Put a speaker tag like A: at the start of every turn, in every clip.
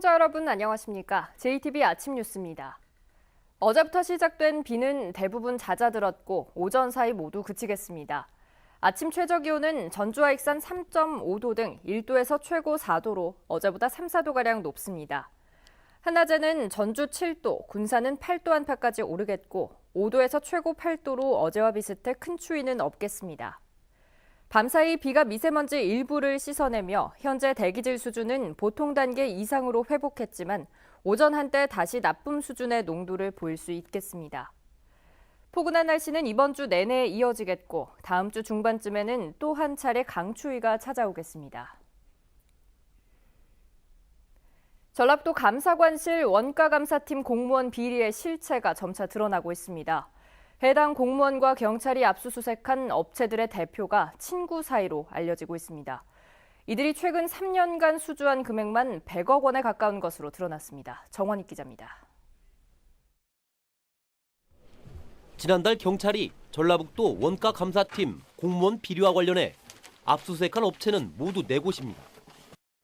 A: 시청자 여러분 안녕하십니까? JTB 아침 뉴스입니다. 어제부터 시작된 비는 대부분 잦아들었고 오전 사이 모두 그치겠습니다. 아침 최저기온은 전주와 익산 3.5도 등 1도에서 최고 4도로 어제보다 3, 4도가량 높습니다. 한낮에는 전주 7도, 군산은 8도 안팎까지 오르겠고 5도에서 최고 8도로 어제와 비슷해 큰 추위는 없겠습니다. 밤사이 비가 미세먼지 일부를 씻어내며 현재 대기질 수준은 보통 단계 이상으로 회복했지만 오전 한때 다시 나쁨 수준의 농도를 보일 수 있겠습니다. 포근한 날씨는 이번 주 내내 이어지겠고 다음 주 중반쯤에는 또 한 차례 강추위가 찾아오겠습니다. 전라북도 감사관실 원가감사팀 공무원 비리의 실체가 점차 드러나고 있습니다. 해당 공무원과 경찰이 압수수색한 업체들의 대표가 친구 사이로 알려지고 있습니다. 이들이 최근 3년간 수주한 금액만 100억 원에 가까운 것으로 드러났습니다. 정원익 기자입니다.
B: 지난달 경찰이 전라북도 원가감사팀 공무원 비리와 관련해 압수수색한 업체는 모두 4곳입니다.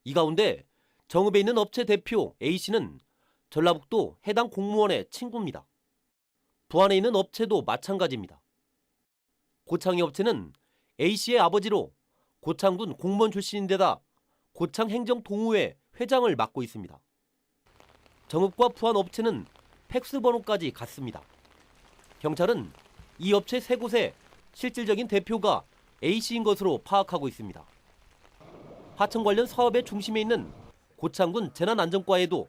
B: 이 가운데 정읍에 있는 업체 대표 A씨는 전라북도 해당 공무원의 친구입니다. 부안에 있는 업체도 마찬가지입니다. 고창의 업체는 A씨의 아버지로 고창군 공무원 출신인데다 고창행정동호회 회장을 맡고 있습니다. 정읍과 부안 업체는 팩스 번호까지 같습니다. 경찰은 이 업체 3곳의 실질적인 대표가 A씨인 것으로 파악하고 있습니다. 하청 관련 사업의 중심에 있는 고창군 재난안전과에도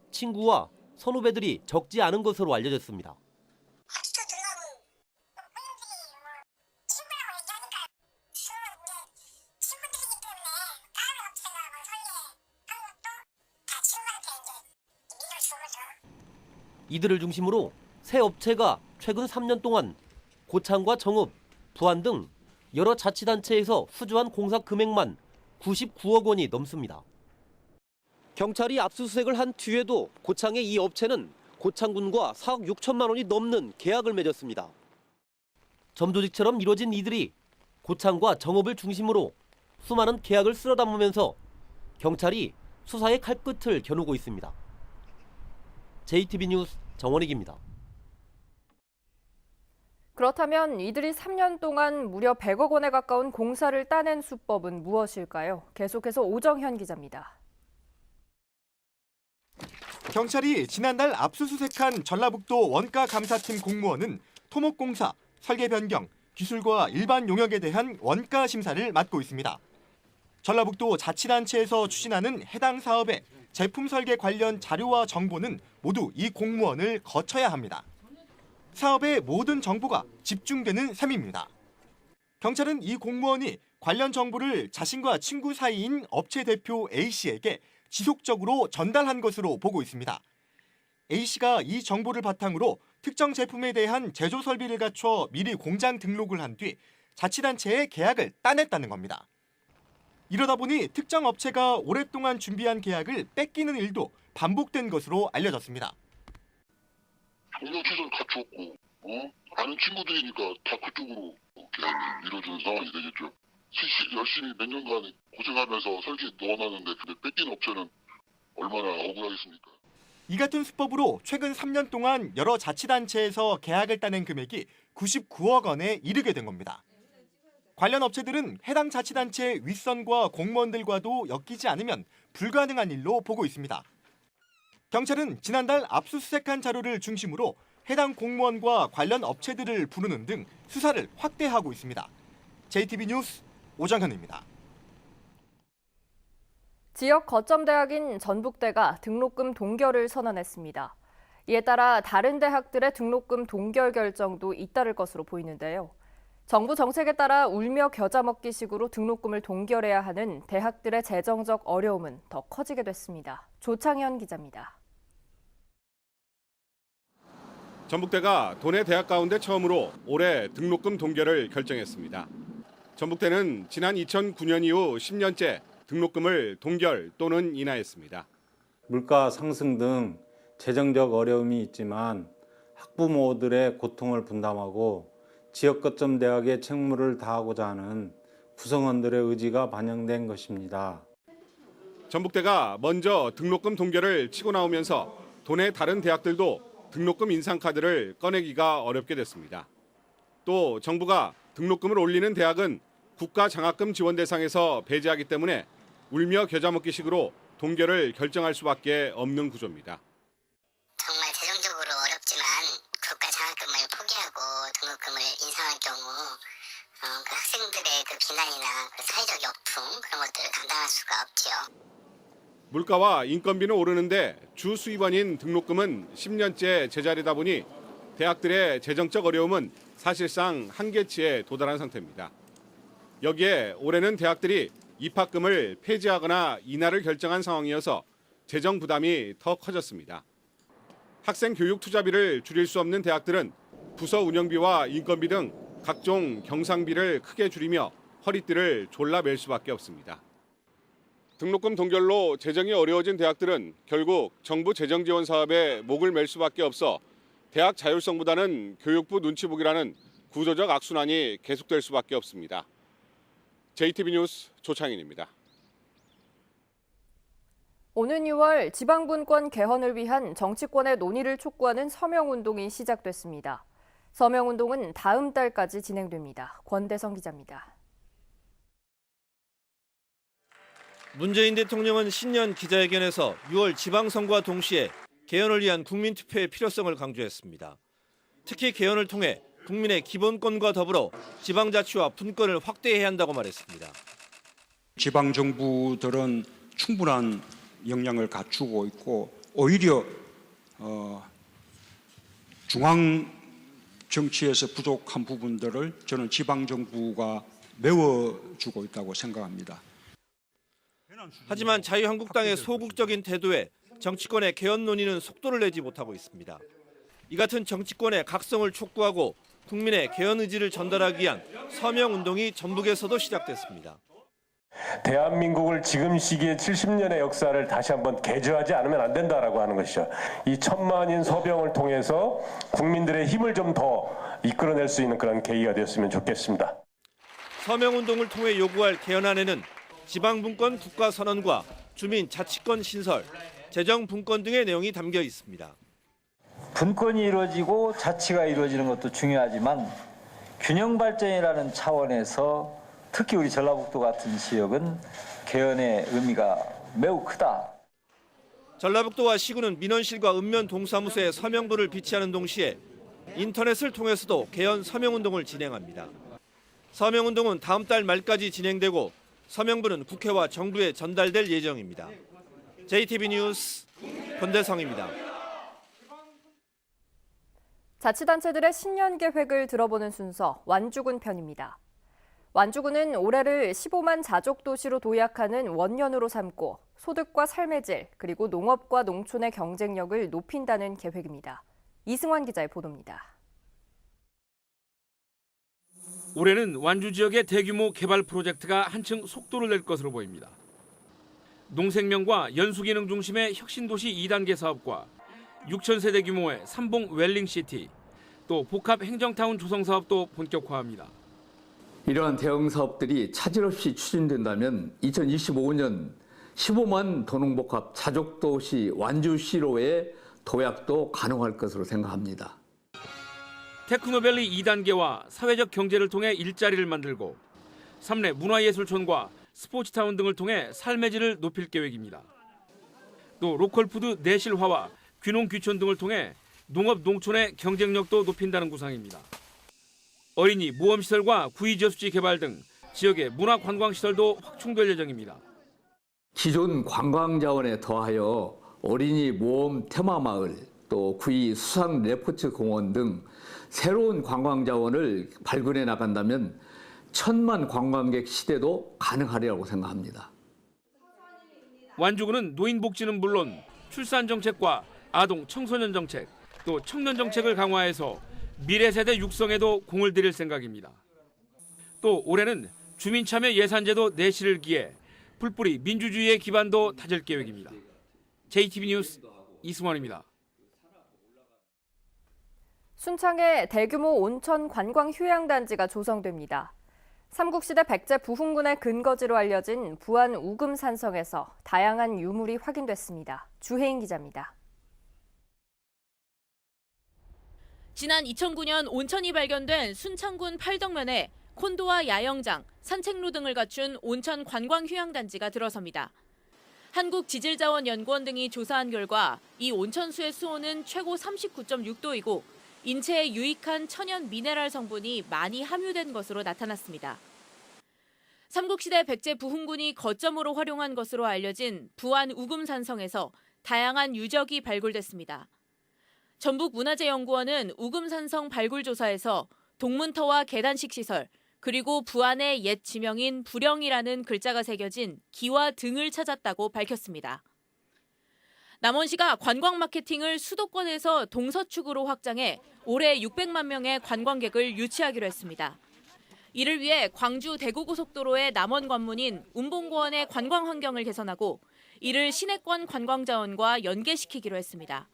B: 친구와 선후배들이 적지 않은 것으로 알려졌습니다. 이들을 중심으로 새 업체가 최근 3년 동안 고창과 정읍, 부안 등 여러 자치단체에서 수주한 공사 금액만 99억 원이 넘습니다. 경찰이 압수수색을 한 뒤에도 고창의 이 업체는 고창군과 4억 6천만 원이 넘는 계약을 맺었습니다. 점조직처럼 이뤄진 이들이 고창과 정읍을 중심으로 수많은 계약을 쓸어 담으면서 경찰이 수사의 칼끝을 겨누고 있습니다. JTB 뉴스 정원익입니다.
A: 그렇다면 이들이 3년 동안 무려 100억 원에 가까운 공사를 따낸 수법은 무엇일까요? 계속해서 오정현 기자입니다.
C: 경찰이 지난달 압수수색한 전라북도 원가감사팀 공무원은 토목공사, 설계 변경, 기술과 일반 용역에 대한 원가 심사를 맡고 있습니다. 전라북도 자치단체에서 추진하는 해당 사업의 제품 설계 관련 자료와 정보는 모두 이 공무원을 거쳐야 합니다. 사업의 모든 정보가 집중되는 셈입니다. 경찰은 이 공무원이 관련 정보를 자신과 친구 사이인 업체 대표 A씨에게 지속적으로 전달한 것으로 보고 있습니다. A씨가 이 정보를 바탕으로 특정 제품에 대한 제조 설비를 갖춰 미리 공장 등록을 한 뒤 자치단체에 계약을 따냈다는 겁니다. 이러다 보니 특정 업체가 오랫동안 준비한 계약을 뺏기는 일도 반복된 것으로 알려졌습니다.
D: 경력 최소를 갖추었고, 아는 친구들이니까 다 그쪽으로 계약이 이루어지는 상황이 되겠죠. 열심히 몇 년간 고생하면서 설계 넣어놨는데 근데 뺏긴 업체는 얼마나 억울하겠습니까?
C: 이 같은 수법으로 최근 3년 동안 여러 자치단체에서 계약을 따낸 금액이 99억 원에 이르게 된 겁니다. 관련 업체들은 해당 자치단체 윗선과 공무원들과도 엮이지 않으면 불가능한 일로 보고 있습니다. 경찰은 지난달 압수수색한 자료를 중심으로 해당 공무원과 관련 업체들을 부르는 등 수사를 확대하고 있습니다. JTB 뉴스 오정현입니다.
A: 지역 거점 대학인 전북대가 등록금 동결을 선언했습니다. 이에 따라 다른 대학들의 등록금 동결 결정도 잇따를 것으로 보이는데요. 정부 정책에 따라 울며 겨자 먹기식으로 등록금을 동결해야 하는 대학들의 재정적 어려움은 더 커지게 됐습니다. 조창현 기자입니다.
E: 전북대가 도내 대학 가운데 처음으로 올해 등록금 동결을 결정했습니다. 전북대는 지난 2009년 이후 10년째 등록금을 동결 또는 인하했습니다.
F: 물가 상승 등 재정적 어려움이 있지만 학부모들의 고통을 분담하고 지역 거점 대학의 책무를 다하고자 하는 구성원들의 의지가 반영된 것입니다.
E: 전북대가 먼저 등록금 동결을 치고 나오면서 도내 다른 대학들도 등록금 인상 카드를 꺼내기가 어렵게 됐습니다. 또 정부가 등록금을 올리는 대학은 국가 장학금 지원 대상에서 배제하기 때문에 울며 겨자 먹기식으로 동결을 결정할 수밖에 없는 구조입니다.
G: 정말 재정적으로 어렵지만 국가 장학금을 포기하고 등록금을 인상할 경우 그 학생들의 그 비난이나 그 사회적 역풍 그런 것들을 감당할 수가 없지요.
E: 물가와 인건비는 오르는데 주 수입원인 등록금은 10년째 제자리다 보니 대학들의 재정적 어려움은 사실상 한계치에 도달한 상태입니다. 여기에 올해는 대학들이 입학금을 폐지하거나 인하를 결정한 상황이어서 재정 부담이 더 커졌습니다. 학생 교육 투자비를 줄일 수 없는 대학들은 부서 운영비와 인건비 등 각종 경상비를 크게 줄이며 허리띠를 졸라맬 수밖에 없습니다. 등록금 동결로 재정이 어려워진 대학들은 결국 정부 재정 지원 사업에 목을 맬 수밖에 없어 대학 자율성보다는 교육부 눈치 보기라는 구조적 악순환이 계속될 수밖에 없습니다. JTB 뉴스 조창인입니다.
A: 오는 6월 지방분권 개헌을 위한 정치권의 논의를 촉구하는 서명운동이 시작됐습니다. 서명운동은 다음 달까지 진행됩니다. 권대성 기자입니다.
H: 문재인 대통령은 신년 기자회견에서 6월 지방선거와 동시에 개헌을 위한 국민투표의 필요성을 강조했습니다. 특히 개헌을 통해 국민의 기본권과 더불어 지방자치와 분권을 확대해야 한다고 말했습니다.
I: 지방정부들은 충분한 역량을 갖추고 있고 오히려 중앙정치에서 부족한 부분들을 저는 지방정부가 메워주고 있다고 생각합니다.
H: 하지만 자유한국당의 소극적인 태도에 정치권의 개헌 논의는 속도를 내지 못하고 있습니다. 이 같은 정치권의 각성을 촉구하고 국민의 개헌 의지를 전달하기 위한 서명운동이 전북에서도 시작됐습니다.
J: 대한민국을 지금 시기에 70년의 역사를 다시 한번 개조하지 않으면 안 된다라고 하는 것이죠. 이 천만인 서명을 통해서 국민들의 힘을 좀 더 이끌어낼 수 있는 그런 계기가 되었으면 좋겠습니다.
H: 서명운동을 통해 요구할 개헌안에는 지방분권 국가선언과 주민자치권 신설, 재정분권 등의 내용이 담겨 있습니다.
K: 분권이 이루어지고 자치가 이루어지는 것도 중요하지만 균형 발전이라는 차원에서 특히 우리 전라북도 같은 지역은 개헌의 의미가 매우 크다.
H: 전라북도와 시군은 민원실과 읍면 동사무소에 서명부를 비치하는 동시에 인터넷을 통해서도 개헌 서명운동을 진행합니다. 서명운동은 다음 달 말까지 진행되고 서명부는 국회와 정부에 전달될 예정입니다. JTB 뉴스 권대성입니다.
A: 자치단체들의 신년 계획을 들어보는 순서 완주군 편입니다. 완주군은 올해를 15만 자족 도시로 도약하는 원년으로 삼고 소득과 삶의 질 그리고 농업과 농촌의 경쟁력을 높인다는 계획입니다. 이승환 기자의 보도입니다.
L: 올해는 완주 지역의 대규모 개발 프로젝트가 한층 속도를 낼 것으로 보입니다. 농생명과 연수기능 중심의 혁신도시 2단계 사업과 6,000세대 규모의 삼봉 웰링시티, 또 복합 행정타운 조성 사업도 본격화합니다.
M: 이러한 대형 사업들이 차질 없이 추진된다면 2025년 15만 도농복합 자족도시 완주시로의 도약도 가능할 것으로 생각합니다.
L: 테크노밸리 2단계와 사회적 경제를 통해 일자리를 만들고 삼례 문화예술촌과 스포츠타운 등을 통해 삶의 질을 높일 계획입니다. 또 로컬푸드 내실화와 귀농귀촌 등을 통해 농업 농촌의 경쟁력도 높인다는 구상입니다. 어린이 모험시설과 구이저수지 개발 등 지역의 문화관광시설도 확충될 예정입니다.
M: 기존 관광자원에 더하여 어린이 모험 테마마을, 또 구이 수상 레포츠 공원 등 새로운 관광자원을 발굴해 나간다면 1,000만 관광객 시대도 가능하리라고 생각합니다.
L: 완주군은 노인복지는 물론 출산정책과 아동 청소년 정책, 또 청년 정책을 강화해서 미래 세대 육성에도 공을 들일 생각입니다. 또 올해는 주민참여 예산제도 내실을 기해 풀뿌리 민주주의의 기반도 다질 계획입니다. JTB 뉴스 이승원입니다.
A: 순창에 대규모 온천 관광 휴양단지가 조성됩니다. 삼국시대 백제 부흥군의 근거지로 알려진 부안 우금산성에서 다양한 유물이 확인됐습니다. 주혜인 기자입니다.
N: 지난 2009년 온천이 발견된 순창군 팔덕면에 콘도와 야영장, 산책로 등을 갖춘 온천 관광휴양단지가 들어섭니다. 한국지질자원연구원 등이 조사한 결과 이 온천수의 수온은 최고 39.6도이고 인체에 유익한 천연 미네랄 성분이 많이 함유된 것으로 나타났습니다. 삼국시대 백제 부흥군이 거점으로 활용한 것으로 알려진 부안 우금산성에서 다양한 유적이 발굴됐습니다. 전북문화재연구원은 우금산성 발굴 조사에서 동문터와 계단식 시설, 그리고 부안의 옛 지명인 부령이라는 글자가 새겨진 기와 등을 찾았다고 밝혔습니다. 남원시가 관광 마케팅을 수도권에서 동서축으로 확장해 올해 600만 명의 관광객을 유치하기로 했습니다. 이를 위해 광주 대구고속도로의 남원 관문인 운봉고원의 관광 환경을 개선하고 이를 시내권 관광자원과 연계시키기로 했습니다.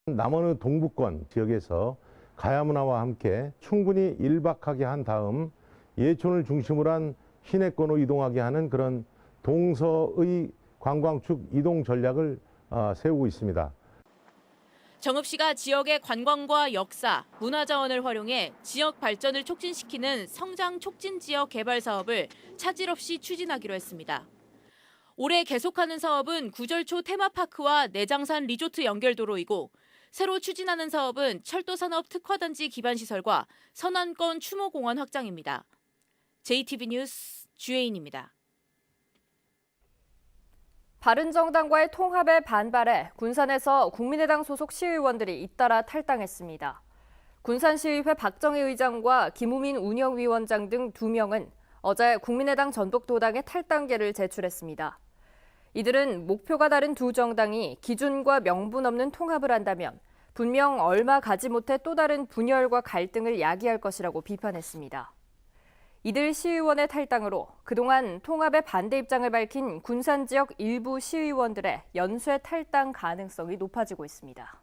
O: 남원의 동부권 지역에서 가야문화와 함께 충분히 일박하게 한 다음 예촌을 중심으로 한 시내권으로 이동하게 하는 그런 동서의 관광축 이동 전략을 세우고 있습니다.
N: 정읍시가 지역의 관광과 역사, 문화자원을 활용해 지역 발전을 촉진시키는 성장 촉진 지역 개발 사업을 차질 없이 추진하기로 했습니다. 올해 계속하는 사업은 구절초 테마파크와 내장산 리조트 연결도로이고 새로 추진하는 사업은 철도산업 특화단지 기반시설과 선안권 추모공원 확장입니다. JTB 뉴스 주혜인입니다.
A: 바른정당과의 통합에 반발해 군산에서 국민의당 소속 시의원들이 잇따라 탈당했습니다. 군산시의회 박정희 의장과 김우민 운영위원장 등 2명은 어제 국민의당 전북도당에 탈당계를 제출했습니다. 이들은 목표가 다른 두 정당이 기준과 명분 없는 통합을 한다면 분명 얼마 가지 못해 또 다른 분열과 갈등을 야기할 것이라고 비판했습니다. 이들 시의원의 탈당으로 그동안 통합에 반대 입장을 밝힌 군산 지역 일부 시의원들의 연쇄 탈당 가능성이 높아지고 있습니다.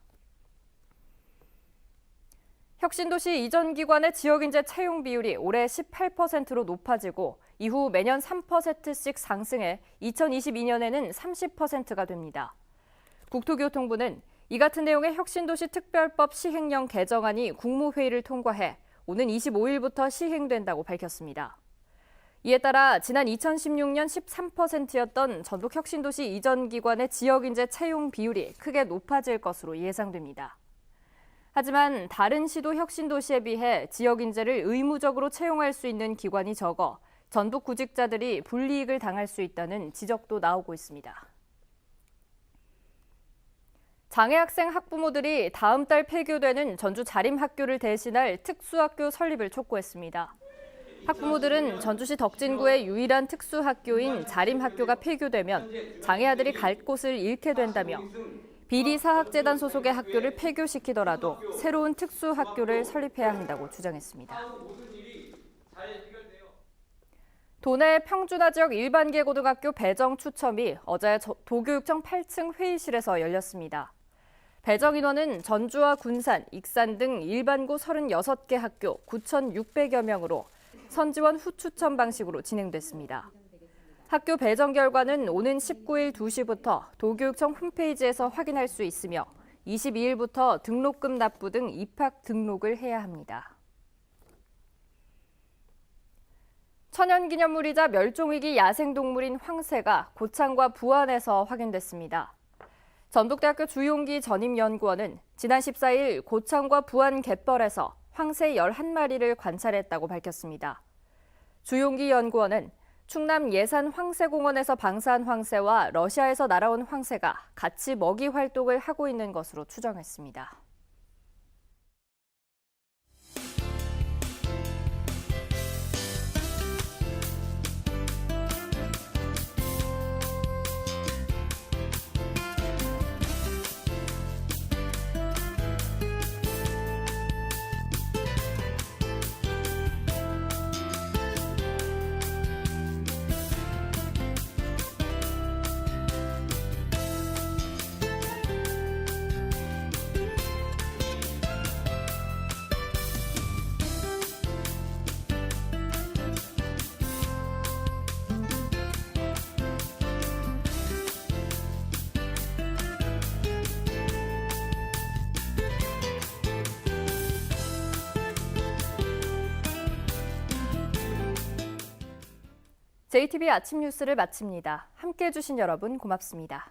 A: 혁신도시 이전 기관의 지역인재 채용 비율이 올해 18%로 높아지고 이후 매년 3%씩 상승해 2022년에는 30%가 됩니다. 국토교통부는 이 같은 내용의 혁신도시 특별법 시행령 개정안이 국무회의를 통과해 오는 25일부터 시행된다고 밝혔습니다. 이에 따라 지난 2016년 13%였던 전북 혁신도시 이전 기관의 지역인재 채용 비율이 크게 높아질 것으로 예상됩니다. 하지만 다른 시도 혁신도시에 비해 지역인재를 의무적으로 채용할 수 있는 기관이 적어 전북 구직자들이 불이익을 당할 수 있다는 지적도 나오고 있습니다. 장애학생 학부모들이 다음 달 폐교되는 전주 자림학교를 대신할 특수학교 설립을 촉구했습니다. 학부모들은 전주시 덕진구의 유일한 특수학교인 자림학교가 폐교되면 장애아들이 갈 곳을 잃게 된다며 비리사학재단 소속의 학교를 폐교시키더라도 새로운 특수학교를 설립해야 한다고 주장했습니다. 도내 평준화 지역 일반계고등학교 배정 추첨이 어제 도교육청 8층 회의실에서 열렸습니다. 배정 인원은 전주와 군산, 익산 등 일반고 36개 학교 9,600여 명으로 선지원 후추첨 방식으로 진행됐습니다. 학교 배정 결과는 오는 19일 2시부터 도교육청 홈페이지에서 확인할 수 있으며 22일부터 등록금 납부 등 입학 등록을 해야 합니다. 천연기념물이자 멸종위기 야생동물인 황새가 고창과 부안에서 확인됐습니다. 전북대학교 주용기 전임연구원은 지난 14일 고창과 부안 갯벌에서 황새 11마리를 관찰했다고 밝혔습니다. 주용기 연구원은 충남 예산 황새공원에서 방사한 황새와 러시아에서 날아온 황새가 같이 먹이 활동을 하고 있는 것으로 추정했습니다. JTB 아침 뉴스를 마칩니다. 함께해 주신 여러분 고맙습니다.